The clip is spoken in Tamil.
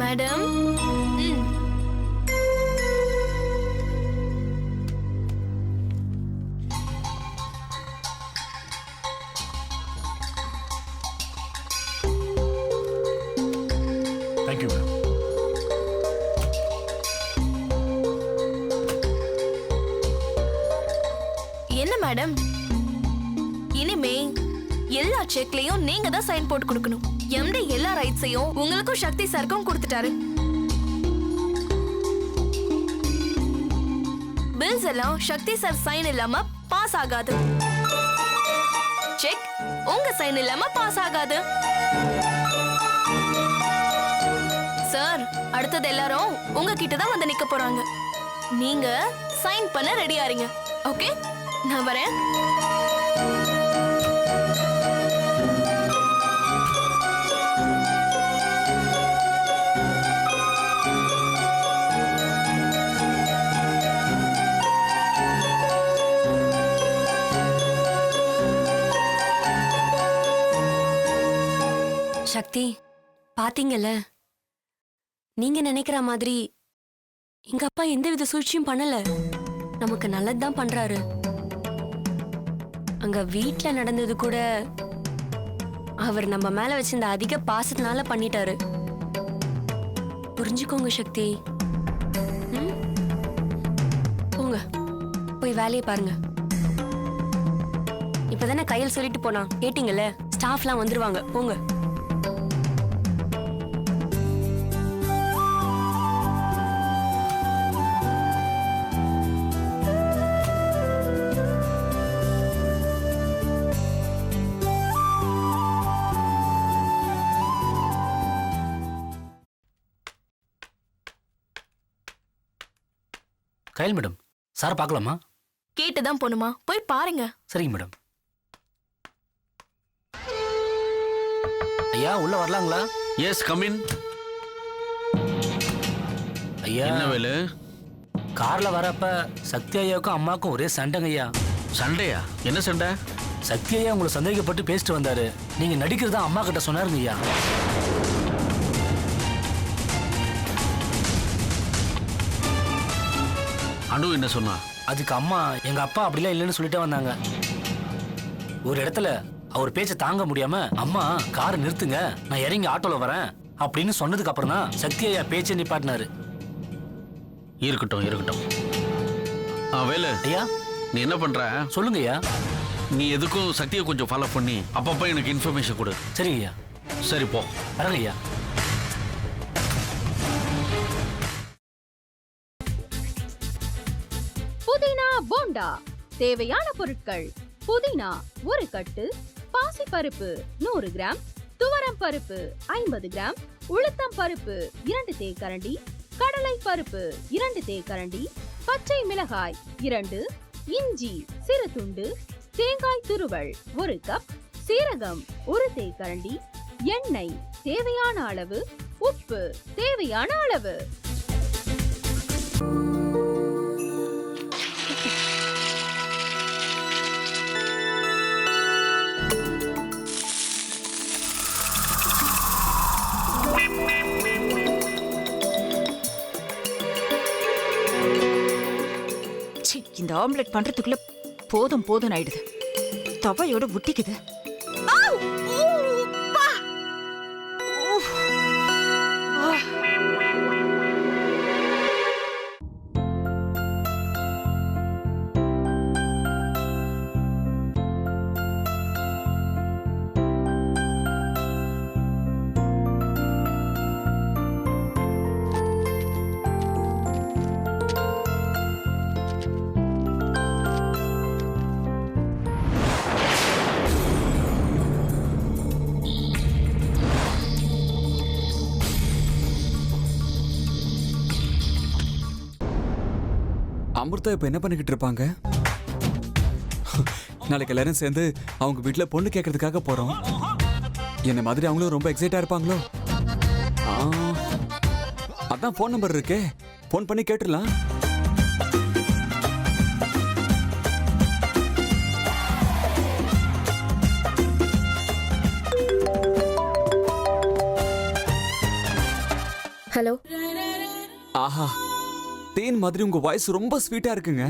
மேடம். ம். Thank you madam. என்ன மேடம், இனிமே எல்லா செக்லயும் நீங்க தான் சைன் போட்டு கொடுக்கணும். எம்டி எல்லா ரைட்ஸையும் உங்களுக்கும் சக்தி சாருக்கும் கொடுத்துட்டாரு. பில்ஸ் எல்லாம் சக்தி சார் சைன் இல்லாம பாஸ் ஆகாது. செக் உங்க சைன் இல்லாம பாஸ் ஆகாது. சார், அடுத்தது எல்லாரும் உங்ககிட்ட தான் வந்து நிக்க போறாங்க. நீங்க சைன் பண்ண ரெடியா இருங்க. ஓகே, நான் வரேன். சக்தி, பாத்தீங்கல்ல, நீங்க நினைக்கிற மாதிரி எங்க அப்பா எந்தவித சூழ்ச்சியும் பண்ணல. நமக்கு நல்லதுதான் பண்றாரு. அங்க வீட்ல நடந்தது கூட அவர் நம்ம மேல வச்சிருந்த அதிக பாசத்தினால பண்ணிட்டாரு. புரிஞ்சுக்கோங்க சக்தி. போங்க, போய் வேலையை பாருங்க. இப்பதானே கையில் சொல்லிட்டு போனா, கேட்டீங்கல்ல? ஸ்டாஃப்லாம் வந்துருவாங்க, போங்க. கைல் மேடம், சார் பார்க்கலாமா? கேட்டுதான் போணுமா? போய் பாருங்க. சரிங்க மேடம். ஐயா, உள்ள வரலாங்களா? S, come in. ஐயா, என்ன வேலு? கார்ல வரப்ப சக்தி ஐயாவுக்கும் அம்மாவுக்கும் ஒரே சண்டைங்க ஐயா. சண்டையா? என்ன சண்டை? சக்தி ஐயா உங்களை சந்தேகப்பட்டு பேசிட்டு வந்தாரு. நீங்க நடிக்கிறதா அம்மா கிட்ட சொன்னாருங்க ஐயா. அனு என்ன சொன்னா? அதுக்கு அம்மா எங்க அப்பா அப்படிலாம் இல்லைன்னு சொல்லிட்டே வந்தாங்க. ஒரு இடத்துல அவர் பேச்ச தாங்க முடியாம, அம்மா காரை நிறுத்துங்க, நான் இறங்கி ஆட்டோல வரேன் அப்படின்னு சொன்னதுக்கு அப்புறம் தான் சக்தி ஐயா பேச்சை நிப்பாட்டினாரு. இருக்கட்டும் இருக்கட்டும். வேலு ஐயா, நீ என்ன பண்ற? சொல்லுங்க ஐயா. நீ எதுக்கும் சக்தியை கொஞ்சம் ஃபாலோ பண்ணி அப்பப்போ எனக்கு இன்ஃபர்மேஷன் கொடு. சரிங்க ஐயா. சரி, போ. வரங்க ஐயா. புதினா போண்டா தேவையான பொருட்கள்: புதினா 1 கட்டு, பாசிப்பருப்பு 100 கிராம், துவரம் பருப்பு 50 கிராம், உளுத்தம் பருப்பு 2 தேக்கரண்டி, கடலை பருப்பு 2 தேக்கரண்டி, பச்சை மிளகாய் 2, இஞ்சி சிறு துண்டு, தேங்காய் துருவல் 1 கப், சீரகம் 1 தேக்கரண்டி, எண்ணெய் தேவையான அளவு, உப்பு தேவையான அளவு. இந்த ஆம்லெட் பண்றதுக்குள்ள போதும் போதும் ஆயிடுது. தவையோட ஒட்டிக்குது. அமிர்தா இப்ப என்ன பண்ணிக்கிட்டு இருப்பாங்க? நாளைக்கு எல்லாரும் சேர்ந்து அவங்க வீட்டுல பொண்ணு கேட்கறதுக்காக போறோம். என்ன மாதிரி அவங்களும் ரொம்ப எக்ஸைட்டா இருப்பாங்களோ? அதான் போன் நம்பர் இருக்கே, போன் பண்ணி கேட்டுடலாம். ஹலோ. ஆஹா, தேன் மாதிரி உங்க வாய்ஸ் ரொம்ப ஸ்வீட்டா இருக்குங்க.